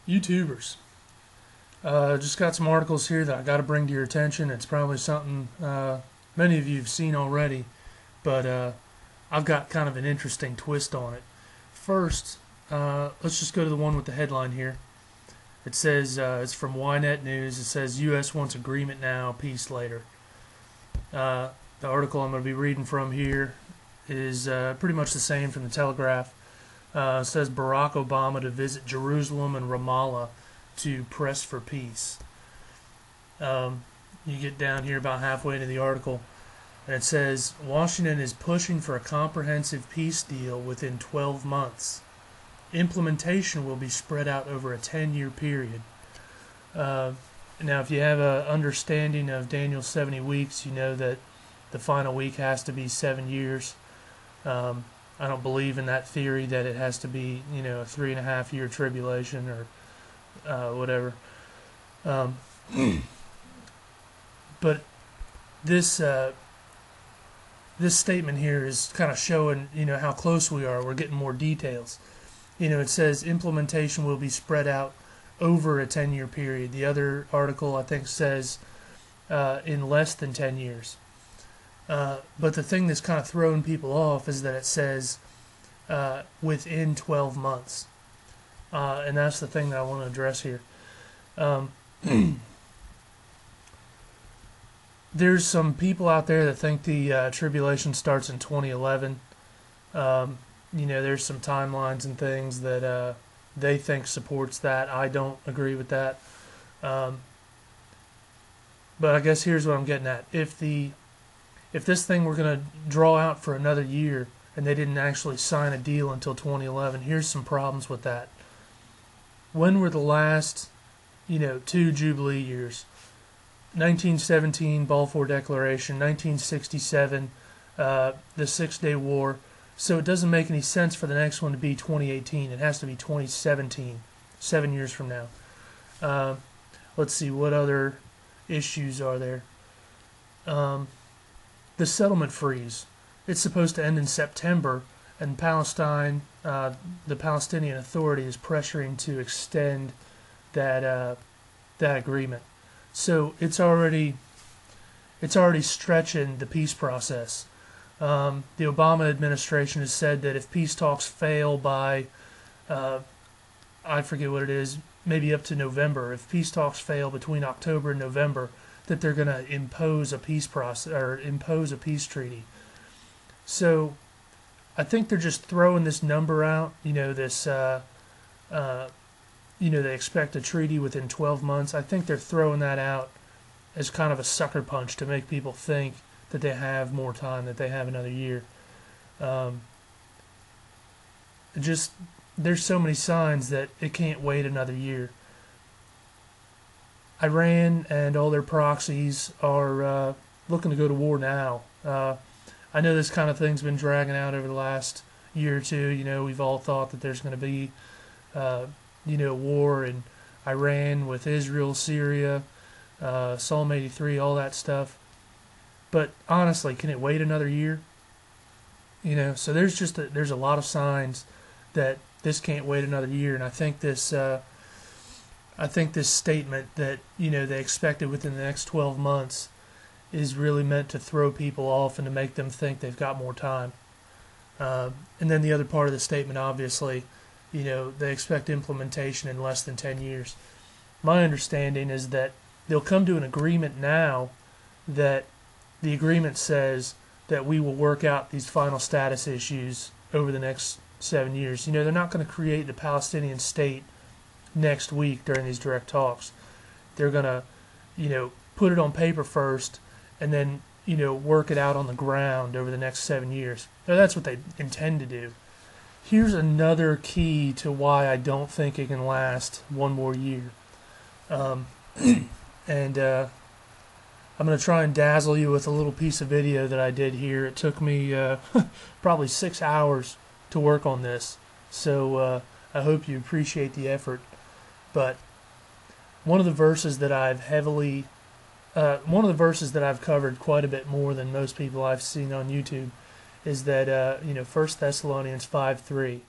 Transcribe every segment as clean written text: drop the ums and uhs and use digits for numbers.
YouTubers. Just got some articles here that I got to bring to your attention. It's probably something many of you have seen already, but I've got kind of an interesting twist on it. First, let's just go to the one with the headline here. It says, it's from Ynet News. It says, U.S. wants agreement now, peace later. The article I'm going to be reading from here is pretty much the same from the Telegraph. It says Barack Obama to visit Jerusalem and Ramallah to press for peace. You get down here about halfway into the article, and it says Washington is pushing for a comprehensive peace deal within 12 months. Implementation will be spread out over a 10-year period. Now, if you have an understanding of Daniel's 70 weeks, you know that the final week has to be 7 years. I don't believe in that theory that it has to be, a 3.5-year tribulation or whatever. But this statement here is kind of showing, how close we are. We're getting more details. It says implementation will be spread out over a 10-year period. The other article, I think, says in less than 10 years. But the thing that's kind of throwing people off is that it says within 12 months. And that's the thing that I want to address here. There's some people out there that think the tribulation starts in 2011. There's some timelines and things that they think supports that. I don't agree with that. But I guess here's what I'm getting at. If this thing were going to draw out for another year and they didn't actually sign a deal until 2011, here's some problems with that. When were the last, 2 Jubilee years? 1917, Balfour Declaration, 1967, the Six-Day War. So it doesn't make any sense for the next one to be 2018. It has to be 2017, 7 years from now. Let's see, what other issues are there? The settlement freeze. It's supposed to end in September, and Palestine, the Palestinian Authority, is pressuring to extend that agreement. So it's already stretching the peace process. The Obama administration has said that if peace talks fail by, I forget what it is, maybe up to November, if peace talks fail between October and November, that they're going to impose a peace process or impose a peace treaty. So I think they're just throwing this number out. They expect a treaty within 12 months. I think they're throwing that out as kind of a sucker punch to make people think that they have more time, that they have another year. There's so many signs that it can't wait another year. Iran and all their proxies are looking to go to war now. I know this kind of thing's been dragging out over the last year or two. We've all thought that there's going to be, war in Iran with Israel, Syria, Psalm 83, all that stuff. But honestly, can it wait another year? So there's a lot of signs that this can't wait another year, and I think this statement that they expect it within the next 12 months is really meant to throw people off and to make them think they've got more time. And then the other part of the statement, obviously, they expect implementation in less than 10 years. My understanding is that they'll come to an agreement now that the agreement says that we will work out these final status issues over the next 7 years. They're not going to create the Palestinian state next week during these direct talks. They're going to, put it on paper first and then, work it out on the ground over the next 7 years. Now, that's what they intend to do. Here's another key to why I don't think it can last one more year. And I'm going to try and dazzle you with a little piece of video that I did here. It took me probably 6 hours to work on this. So I hope you appreciate the effort. But one of the verses that I've covered quite a bit more than most people I've seen on YouTube is that 1 Thessalonians 5:3.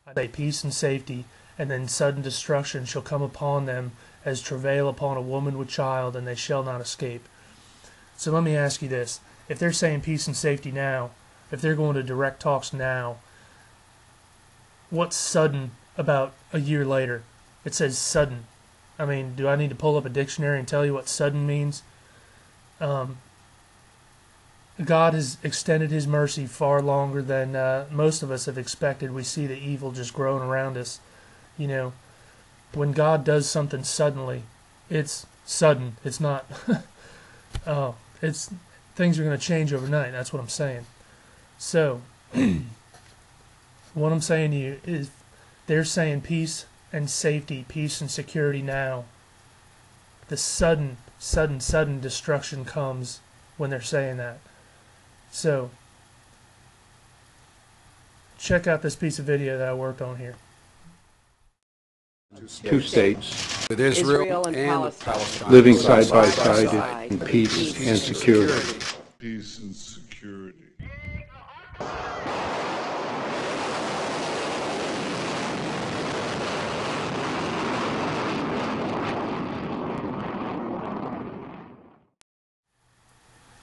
I say peace and safety and then sudden destruction shall come upon them as travail upon a woman with child, and they shall not escape. So let me ask you this. If they're saying peace and safety now, if they're going to direct talks now, what's sudden about a year later? It says sudden. I mean, do I need to pull up a dictionary and tell you what sudden means? God has extended his mercy far longer than most of us have expected. We see the evil just growing around us. You know, when God does something suddenly, it's sudden. It's not, it's, things are going to change overnight. That's what I'm saying. So, what I'm saying to you is, they're saying peace and safety, peace and security now. The sudden destruction comes when they're saying that. So, check out this piece of video that I worked on here. Two states with Israel and Palestine living side by side in peace and security. Peace and security.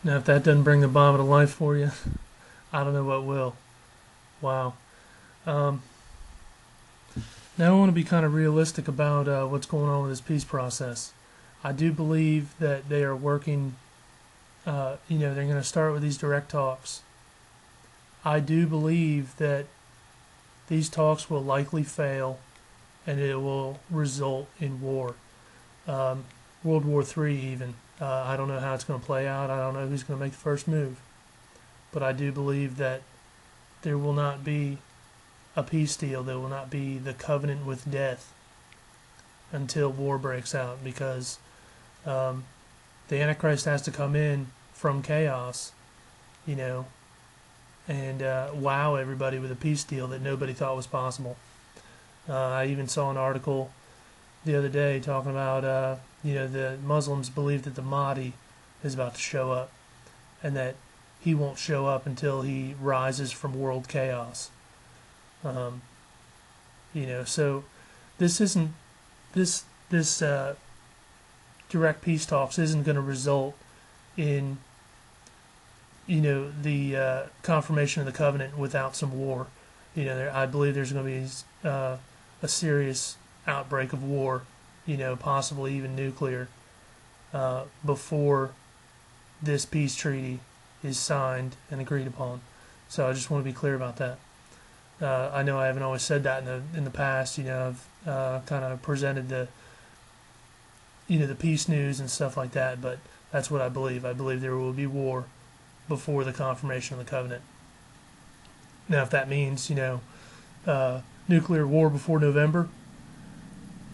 Now, if that doesn't bring the bomb to life for you, I don't know what will. Wow. Now I want to be kind of realistic about what's going on with this peace process. I do believe that they are working, they're going to start with these direct talks. I do believe that these talks will likely fail and it will result in war. World War III even. I don't know how it's going to play out. I don't know who's going to make the first move. But I do believe that there will not be a peace deal. There will not be the covenant with death until war breaks out, because the Antichrist has to come in from chaos, and wow everybody with a peace deal that nobody thought was possible. I even saw an article the other day talking about the Muslims believe that the Mahdi is about to show up, and that he won't show up until he rises from world chaos. So this isn't this direct peace talks isn't going to result in the confirmation of the covenant without some war. I believe there's going to be a serious outbreak of war, possibly even nuclear, before this peace treaty is signed and agreed upon. So I just want to be clear about that. I know I haven't always said that in the past. I've kind of presented the peace news and stuff like that, but that's what I believe. I believe there will be war before the confirmation of the covenant. Now, if that means nuclear war before November,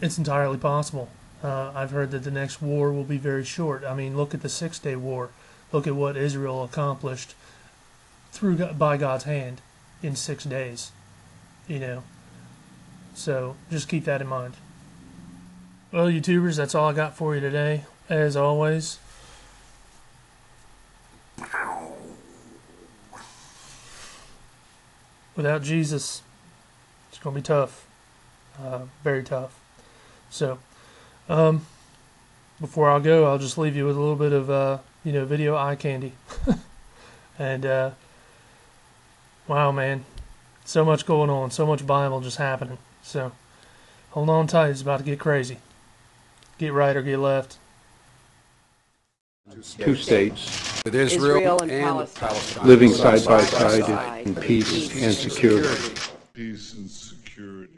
it's entirely possible. I've heard that the next war will be very short. I mean, look at the 6-Day War. Look at what Israel accomplished by God's hand in 6 days. So just keep that in mind. Well, YouTubers, that's all I got for you today. As always, without Jesus, it's going to be tough. Very tough. So, before I go, I'll just leave you with a little bit of, video eye candy. And, wow, man. So much going on. So much Bible just happening. So, hold on tight. It's about to get crazy. Get right or get left. Two states with Israel and Palestine living side by side in peace and security. Peace and security.